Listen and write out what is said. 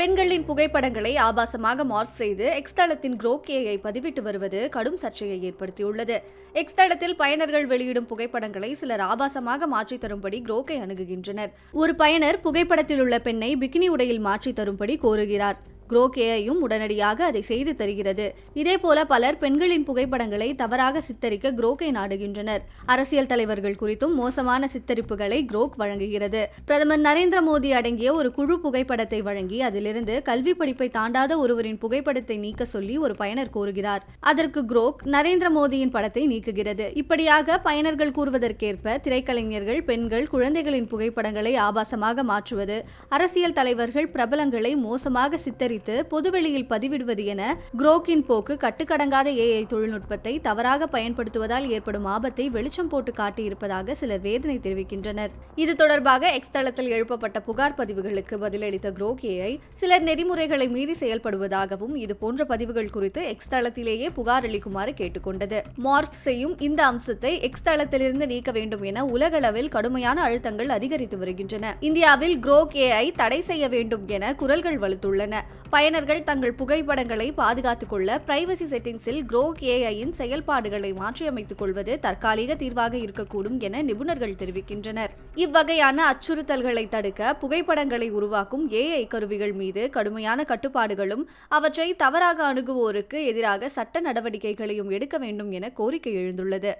பெண்களின் புகைப்படங்களை ஆபாசமாக மார்ஃப் செய்து எக்ஸ் தளத்தின் Grok AI பதிவிட்டு வருவது கடும் சர்ச்சையை ஏற்படுத்தியுள்ளது. எக்ஸ் தளத்தில் பயனர்கள் வெளியிடும் புகைப்படங்களை சிலர் ஆபாசமாக மாற்றித் தரும்படி Grok-ஐ அணுகுகின்றனர். ஒரு பயனர் புகைப்படத்தில் உள்ள பெண்ணை பிகினி உடையில் மாற்றித் தரும்படி கோருகிறார். Grok AI-யும் உடனடியாக அதை செய்து தருகிறது. இதேபோல பலர் பெண்களின் புகைப்படங்களை தவறாக சித்தரிக்க Grok-ஐ நாடுகின்றனர். அரசியல் தலைவர்கள் குறித்தும் மோசமான சித்தரிப்புகளை Grok வழங்குகிறது. பிரதமர் நரேந்திர மோடி அடங்கிய ஒரு குழு புகைப்படத்தை வழங்கி அதிலிருந்து கல்வி படிப்பை தாண்டாத ஒருவரின் புகைப்படத்தை நீக்க சொல்லி ஒரு பயனர் கோருகிறார். அதற்கு Grok நரேந்திர மோடியின் படத்தை நீக்குகிறது. இப்படியாக பயனர்கள் கூறுவதற்கேற்ப திரைக்கலைஞர்கள், பெண்கள், குழந்தைகளின் புகைப்படங்களை ஆபாசமாக மாற்றுவது, அரசியல் தலைவர்கள், பிரபலங்களை மோசமாக சித்தரித்து பொதுவெளியில் பதிவிடுவது என Grok-இன் போக்கு கட்டுக்கடங்காத AI தொழில்நுட்பத்தை தவறாக பயன்படுத்துவதால் ஏற்படும் ஆபத்தை வெளிச்சம் போட்டு காட்டியிருப்பதாக சிலர் வேதனை தெரிவிக்கின்றனர். இது தொடர்பாக எக்ஸ் தளத்தில் எழுப்பப்பட்ட புகார் பதிவுகளுக்கு பதிலளித்த Grok AI சிலர் நெறிமுறைகளை மீறி செயல்படுவதாகவும் இதுபோன்ற பதிவுகள் குறித்து எக்ஸ் தளத்திலேயே புகார் அளிக்குமாறு கேட்டுக்கொண்டது. மார்ஃப் செய்யும் இந்த அம்சத்தை எக்ஸ் தளத்திலிருந்து நீக்க வேண்டும் என உலகளவில் கடுமையான அழுத்தங்கள் அதிகரித்து வருகின்றன. இந்தியாவில் Grok AI தடை செய்ய வேண்டும் என குரல்கள் வலுத்துள்ளன. பயனர்கள் தங்கள் புகைப்படங்களை பாதுகாத்துக் கொள்ள பிரைவசி செட்டிங்ஸில் Grok AI-யின் செயல்பாடுகளை மாற்றியமைத்துக் கொள்வது தற்காலிக தீர்வாக இருக்கக்கூடும் என நிபுணர்கள் தெரிவிக்கின்றனர். இவ்வகையான அச்சுறுத்தல்களை தடுக்க புகைப்படங்களை உருவாக்கும் AI கருவிகள் மீது கடுமையான கட்டுப்பாடுகளும் அவற்றை தவறாக அணுகுவோருக்கு எதிராக சட்ட நடவடிக்கைகளையும் எடுக்க வேண்டும் என கோரிக்கை எழுந்துள்ளது.